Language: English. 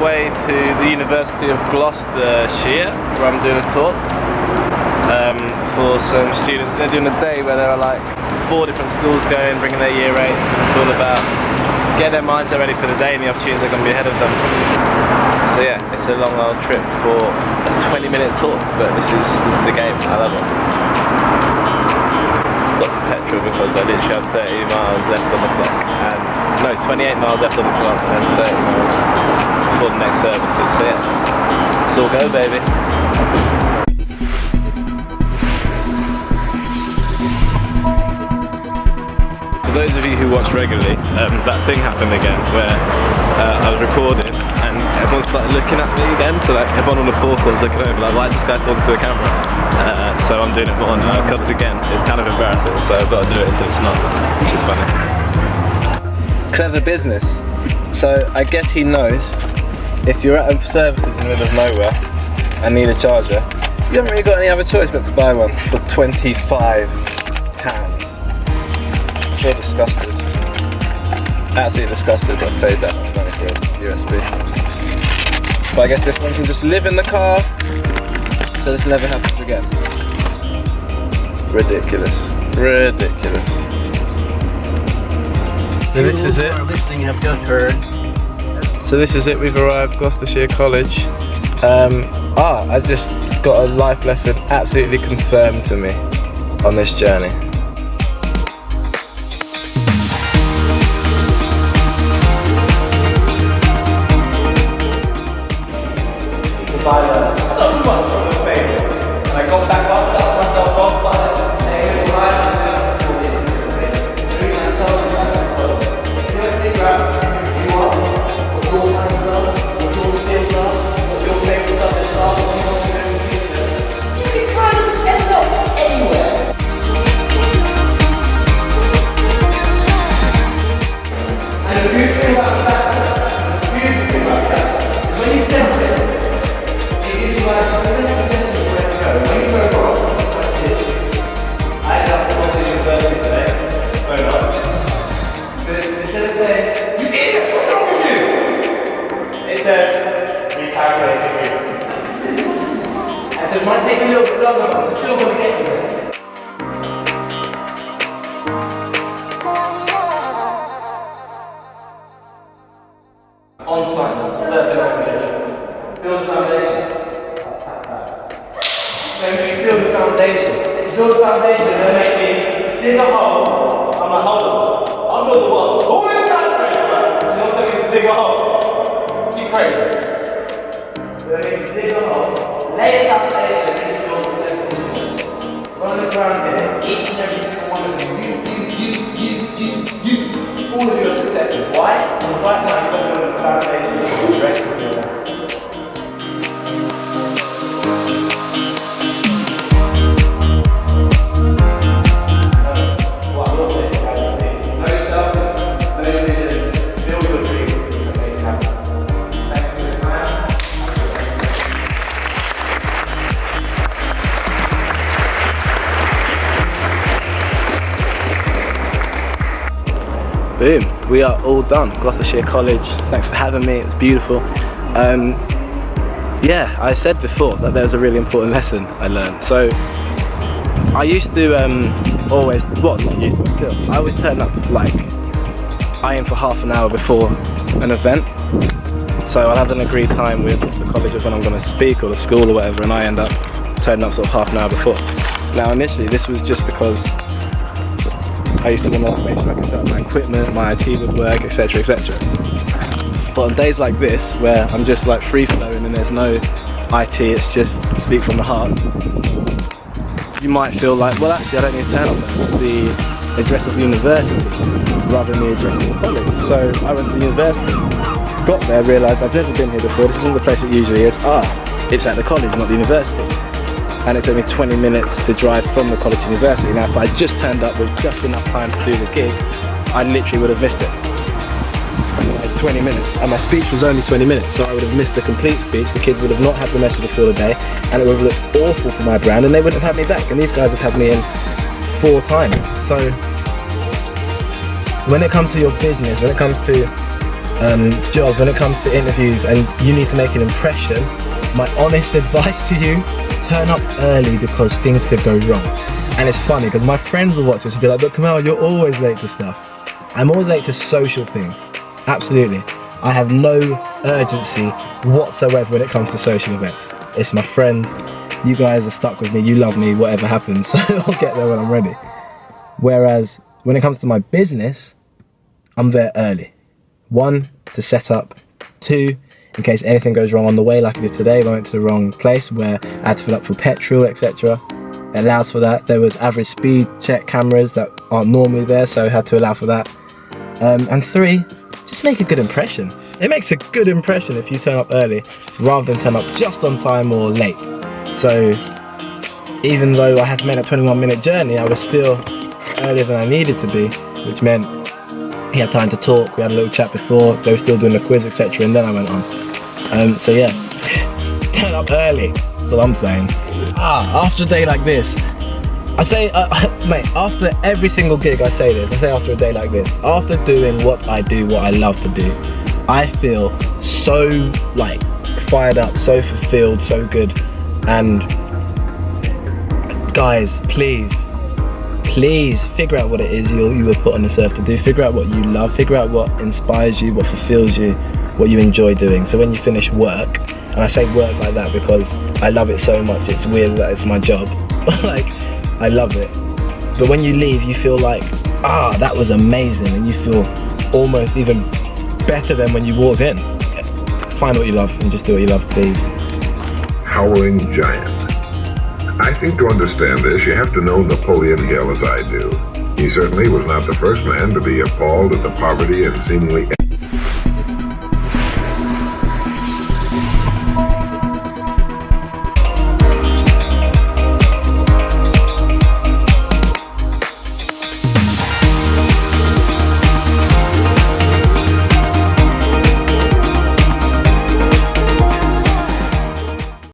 way to the University of Gloucestershire, where I'm doing a talk for some students. They're doing a day where there are like 4 different schools going, bringing their year 8s. It's all about get their minds ready for the day and the opportunities that are going to be ahead of them. So yeah, it's a long old trip for a 20-minute talk, but this is the game. I love it. Stop for petrol because I literally have 30 miles left on the clock, and no, 28 miles left on the clock, and 30 miles before the next services. So yeah, it's all go, baby. For those of you who watch regularly, that thing happened again where I was recording and everyone started looking at me again, so like everyone on the forecourt was looking over like, why is this guy talking to a camera? So I'm doing it more now. I cut it again. It's kind of embarrassing, so I've got to do it until it's not, which is funny. Clever business. So I guess he knows if you're at a services in the middle of nowhere and need a charger, you haven't really got any other choice but to buy one for £25. I feel disgusted. Absolutely disgusted that I paid that much money for a USB. But I guess this one can just live in the car, so this never happens again. Ridiculous. Ridiculous. So this is it. Have just heard. So this is it, we've arrived, Gloucestershire College. I just got a life lesson absolutely confirmed to me on this journey. I learned so much from the failure, and I got back up, dust myself off, but hey, it's alright. The reason I told you that is you have to figure out who you are, what your plans are, what your skills are, what your favourite subjects are, what you want to do in the future. You can kind of end up anywhere. And the beautiful thing about that, is when you sense it, it might take a little bit longer, but I'm still going to get there. On science, build a foundation. Then you build a foundation. Build a foundation, then make me dig a hole. I'm like, hold on. I'm not the one. Who is that trade? And you're telling me to dig a hole. You crazy. Then you dig a hole, lay a foundation, then you build a second. Run the ground here, each and every single one of you. All of your successes. Why? Because right now you've got to build a foundation for the rest of your life. Boom, we are all done. Gloucestershire College, thanks for having me, it was beautiful. Yeah, I said before that there was a really important lesson I learned. So, I used to always, well not used to, still, I always turn up like, I aim for half an hour before an event. So I'll have an agreed time with the college of when I'm going to speak or the school or whatever, and I end up turning up sort of half an hour before. Now initially this was just because I used to want to make sure I could set up my equipment, my IT would work, etc, etc. But on days like this, where I'm just like free flowing and there's no IT, it's just speak from the heart, you might feel like, well actually I don't need to turn up the address of the university rather than the address of the college. So I went to the university, got there, realised I've never been here before, this isn't the place it usually is. It's at the college, not the university. And it took me 20 minutes to drive from the college to university. Now if I just turned up with just enough time to do the gig, I literally would have missed it. Like 20 minutes. And my speech was only 20 minutes, so I would have missed the complete speech. The kids would have not had the message to fill the day, and it would have looked awful for my brand, and they wouldn't have had me back. And these guys have had me in 4 times. So when it comes to your business, when it comes to Jules, when it comes to interviews and you need to make an impression, my honest advice to you, turn up early because things could go wrong. And it's funny because my friends will watch this and be like, but Kamal, you're always late to stuff. I'm always late to social things. Absolutely. I have no urgency whatsoever when it comes to social events. It's my friends. You guys are stuck with me. You love me, whatever happens. So I'll get there when I'm ready. Whereas when it comes to my business, I'm there early. 1, to set up. 2, in case anything goes wrong on the way, like I did today. I went to the wrong place where I had to fill up for petrol, etc. It allows for that. There was average speed check cameras that aren't normally there, so I had to allow for that. And 3, just make a good impression. It makes a good impression if you turn up early rather than turn up just on time or late. So even though I had to make a 21-minute journey, I was still earlier than I needed to be, which meant he had time to talk. We had a little chat before. They were still doing the quiz, etc. And then I went on. So yeah, turn up early. That's all I'm saying. After a day like this, I say, mate, after every single gig I say this. I say after a day like this, after doing what I do, what I love to do, I feel so like fired up, so fulfilled, so good. And guys, please figure out what it is you were put on this earth to do. Figure out what you love, figure out what inspires you, what fulfills you, what you enjoy doing. So when you finish work, and I say work like that because I love it so much, it's weird that it's my job. Like, I love it. But when you leave, you feel like, that was amazing, and you feel almost even better than when you walked in. Find what you love and just do what you love, please. Howling giant. I think to understand this, you have to know Napoleon Hill as I do. He certainly was not the first man to be appalled at the poverty and seemingly